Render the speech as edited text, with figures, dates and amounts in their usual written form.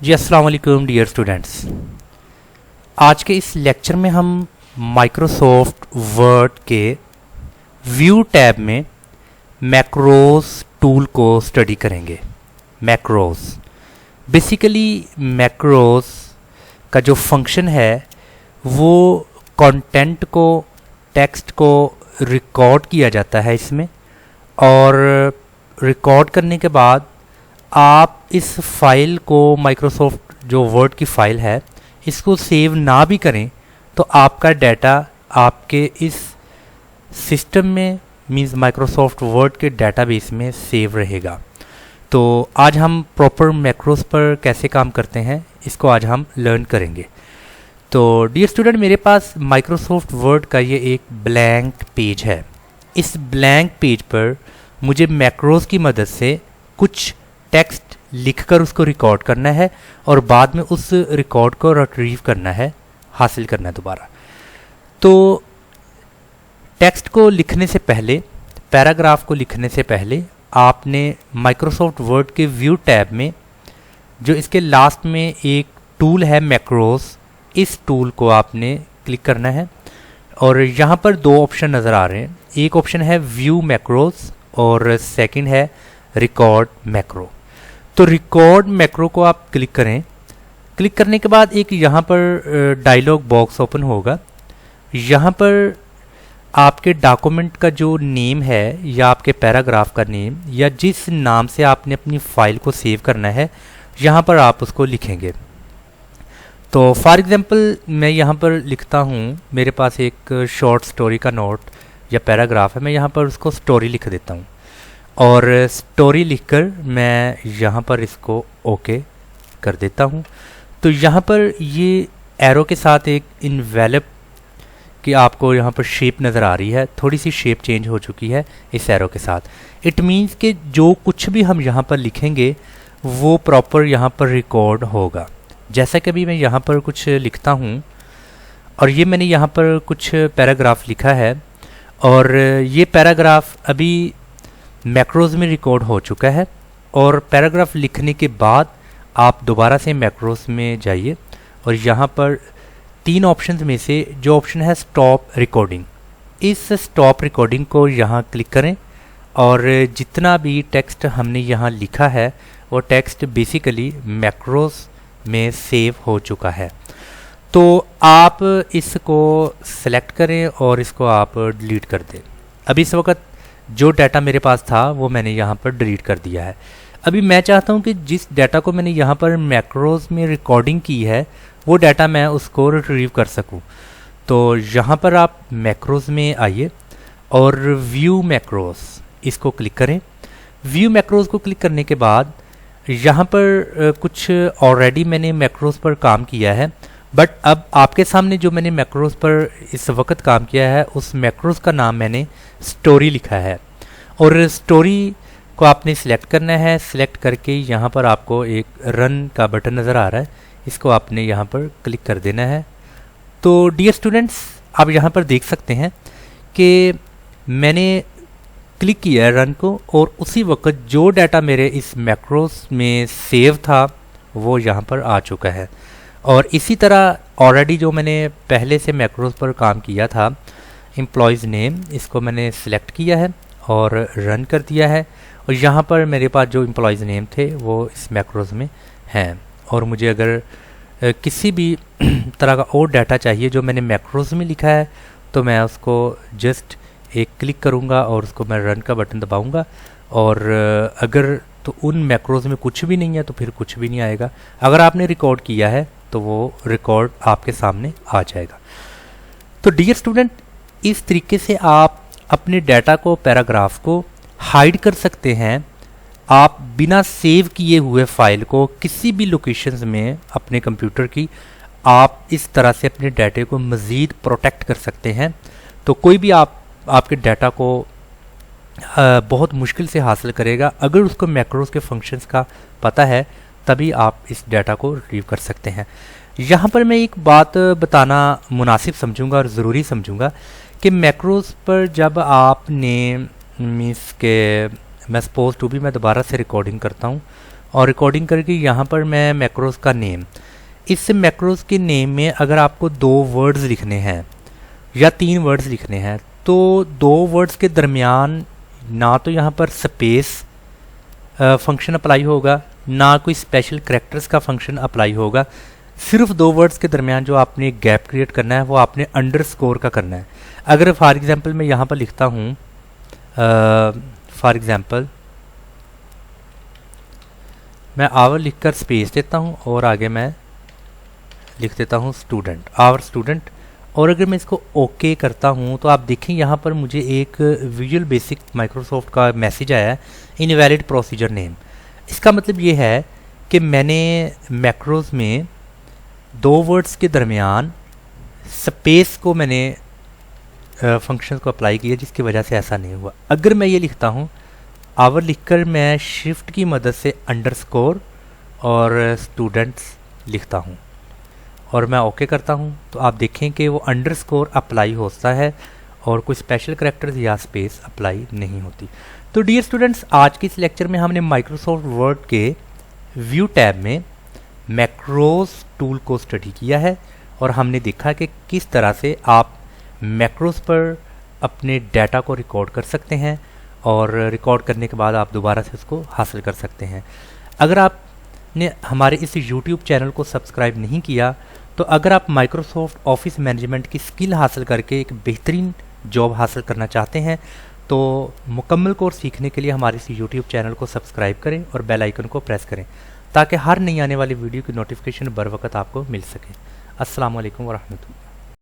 जी अस्सलाम वालेकुम dear students. आज के इस लेक्चर में हम माइक्रोसॉफ्ट वर्ड के व्यू टैब में मैक्रोस टूल को स्टडी करेंगे। मैक्रोस बेसिकली मैक्रोस का जो फंक्शन है वो कंटेंट को, टेक्स्ट को रिकॉर्ड किया जाता है इसमें, और रिकॉर्ड करने के बाद आप इस फाइल को, माइक्रोसॉफ्ट जो वर्ड की फाइल है, इसको सेव ना भी करें तो आपका डाटा आपके इस सिस्टम में, मींस माइक्रोसॉफ्ट वर्ड के डेटाबेस में सेव रहेगा। तो आज हम प्रॉपर मैक्रोस पर कैसे काम करते हैं इसको आज हम लर्न करेंगे। तो डियर स्टूडेंट, मेरे पास माइक्रोसॉफ्ट वर्ड का ये एक ब्लैंक पेज है। इस ब्लैंक पेज पर मुझे मैक्रोस की मदद से कुछ टेक्स्ट लिखकर उसको रिकॉर्ड करना है और बाद में उस रिकॉर्ड को रिट्रीव करना है, हासिल करना है दोबारा। तो टेक्स्ट को लिखने से पहले, पैराग्राफ को लिखने से पहले आपने माइक्रोसॉफ्ट वर्ड के व्यू टैब में जो इसके लास्ट में एक टूल है मैक्रोस, इस टूल को आपने क्लिक करना है और यहाँ पर दो ऑप्शन नज़र आ रहे हैं। एक ऑप्शन है व्यू मैक्रोस और सेकंड है रिकॉर्ड मैक्रो। तो रिकॉर्ड मैक्रो को आप क्लिक करें। क्लिक करने के बाद एक यहाँ पर डायलॉग बॉक्स ओपन होगा। यहाँ पर आपके डॉक्यूमेंट का जो नेम है या आपके पैराग्राफ का नेम या जिस नाम से आपने अपनी फाइल को सेव करना है, यहाँ पर आप उसको लिखेंगे। तो फॉर एग्जांपल मैं यहाँ पर लिखता हूँ, मेरे पास एक शॉर्ट स्टोरी का नोट या पैराग्राफ है, मैं यहाँ पर उसको स्टोरी लिख देता हूँ और स्टोरी लिखकर मैं यहाँ पर इसको ओके कर देता हूँ। तो यहाँ पर ये एरो के साथ एक इन्वेलप की आपको यहाँ पर शेप नज़र आ रही है, थोड़ी सी शेप चेंज हो चुकी है इस एरो के साथ। इट मीन्स कि जो कुछ भी हम यहाँ पर लिखेंगे वो प्रॉपर यहाँ पर रिकॉर्ड होगा। जैसा कि अभी मैं यहाँ पर कुछ लिखता हूँ और ये मैंने यहाँ पर कुछ पैराग्राफ लिखा है और ये पैराग्राफ अभी मैक्रोस में रिकॉर्ड हो चुका है। और पैराग्राफ लिखने के बाद आप दोबारा से मैक्रोस में जाइए और यहाँ पर तीन ऑप्शंस में से जो ऑप्शन है स्टॉप रिकॉर्डिंग, इस स्टॉप रिकॉर्डिंग को यहाँ क्लिक करें और जितना भी टेक्स्ट हमने यहाँ लिखा है वो टेक्स्ट बेसिकली मैक्रोस में सेव हो चुका है। तो आप इसको सेलेक्ट करें और इसको आप डिलीट कर दें। अभी इस वक्त जो डाटा मेरे पास था वो मैंने यहाँ पर डिलीट कर दिया है। अभी मैं चाहता हूँ कि जिस डाटा को मैंने यहाँ पर मैक्रोस में रिकॉर्डिंग की है वो डाटा मैं उसको रिट्रीव कर सकूँ। तो यहाँ पर आप मैक्रोस में आइए और व्यू मैक्रोस इसको क्लिक करें। व्यू मैक्रोस को क्लिक करने के बाद यहाँ पर कुछ ऑलरेडी मैंने मैक्रोस पर काम किया है, बट अब आपके सामने जो मैंने मैक्रोस पर इस वक्त काम किया है उस मैक्रोस का नाम मैंने स्टोरी लिखा है और स्टोरी को आपने सिलेक्ट करना है। सिलेक्ट करके यहाँ पर आपको एक रन का बटन नज़र आ रहा है, इसको आपने यहाँ पर क्लिक कर देना है। तो डियर स्टूडेंट्स, आप यहाँ पर देख सकते हैं कि मैंने क्लिक किया है रन को और उसी वक्त जो डाटा मेरे इस मैक्रोस में सेव था वो यहाँ पर आ चुका है। और इसी तरह ऑलरेडी जो मैंने पहले से मैक्रोस पर काम किया था, एम्प्लॉयज़ नेम, इसको मैंने सिलेक्ट किया है और रन कर दिया है और यहाँ पर मेरे पास जो एम्प्लॉयज़ नेम थे वो इस मैक्रोस में हैं। और मुझे अगर किसी भी तरह का और डाटा चाहिए जो मैंने मैक्रोस में लिखा है तो मैं उसको जस्ट एक क्लिक करूँगा और उसको मैं रन का बटन दबाऊँगा और अगर तो उन मैक्रोस में कुछ भी नहीं है तो फिर कुछ भी नहीं आएगा। अगर आपने रिकॉर्ड किया है तो वो रिकॉर्ड आपके सामने आ जाएगा। तो डियर स्टूडेंट, इस तरीके से आप अपने डाटा को, पैराग्राफ को हाइड कर सकते हैं। आप बिना सेव किए हुए फाइल को किसी भी लोकेशंस में अपने कंप्यूटर की, आप इस तरह से अपने डाटे को मज़ीद प्रोटेक्ट कर सकते हैं। तो कोई भी आपके डाटा को बहुत मुश्किल से हासिल करेगा। अगर उसको मैक्रोस के फंक्शंस का पता है तभी आप इस डाटा को रिट्रीव कर सकते हैं। यहाँ पर मैं एक बात बताना मुनासिब समझूंगा और ज़रूरी समझूंगा कि मैक्रोस पर जब आपने मीन्स के मैं सपोज टू भी मैं दोबारा से रिकॉर्डिंग करता हूँ और रिकॉर्डिंग करके यहाँ पर मैं मैक्रोस का नेम, इस मैक्रोस के नेम में अगर आपको 2 वर्ड्स लिखने हैं या 3 वर्ड्स लिखने हैं तो 2 वर्ड्स के दरमियान ना तो यहाँ पर स्पेस फंक्शन अप्लाई होगा, ना कोई स्पेशल कैरेक्टर्स का फंक्शन अप्लाई होगा। सिर्फ 2 वर्ड्स के दरमियान जो आपने गैप क्रिएट करना है वो आपने अंडरस्कोर का करना है। अगर फॉर एग्जांपल मैं यहाँ पर लिखता हूँ, फॉर एग्जांपल मैं आवर लिखकर स्पेस देता हूँ और आगे मैं लिख देता हूँ स्टूडेंट, आवर स्टूडेंट। और अगर मैं इसको ओके करता हूँ तो आप देखें यहाँ पर मुझे एक विजुअल बेसिक माइक्रोसॉफ्ट का मैसेज आया है, इनवैलिड प्रोसीजर नेम। इसका मतलब ये है कि मैंने मैक्रोस में 2 वर्ड्स के दरमियान स्पेस को मैंने फंक्शन को अप्लाई किया, जिसकी वजह से ऐसा नहीं हुआ। अगर मैं ये लिखता हूँ आवर लिखकर मैं शिफ्ट की मदद से अंडरस्कोर और स्टूडेंट्स लिखता हूँ और मैं ओके करता हूँ तो आप देखें कि वो अंडरस्कोर अप्लाई होता है और कोई स्पेशल कैरेक्टर्स या स्पेस अप्लाई नहीं होती। तो डियर स्टूडेंट्स, आज के इस लेक्चर में हमने माइक्रोसॉफ्ट वर्ड के व्यू टैब में मैक्रोस टूल को स्टडी किया है और हमने देखा कि किस तरह से आप मैक्रोस पर अपने डाटा को रिकॉर्ड कर सकते हैं और रिकॉर्ड करने के बाद आप दोबारा से उसको हासिल कर सकते हैं। अगर आपने हमारे इस YouTube चैनल को सब्सक्राइब नहीं किया तो अगर आप माइक्रोसॉफ्ट ऑफिस मैनेजमेंट की स्किल हासिल करके एक बेहतरीन जॉब हासिल करना चाहते हैं तो मुकम्मल कोर्स सीखने के लिए हमारे इस YouTube चैनल को सब्सक्राइब करें और बेल आइकन को प्रेस करें ताकि हर नई आने वाली वीडियो की नोटिफिकेशन बर वक्त आपको मिल सके। अस्सलाम वालेकुम व रहमतुल्लाह।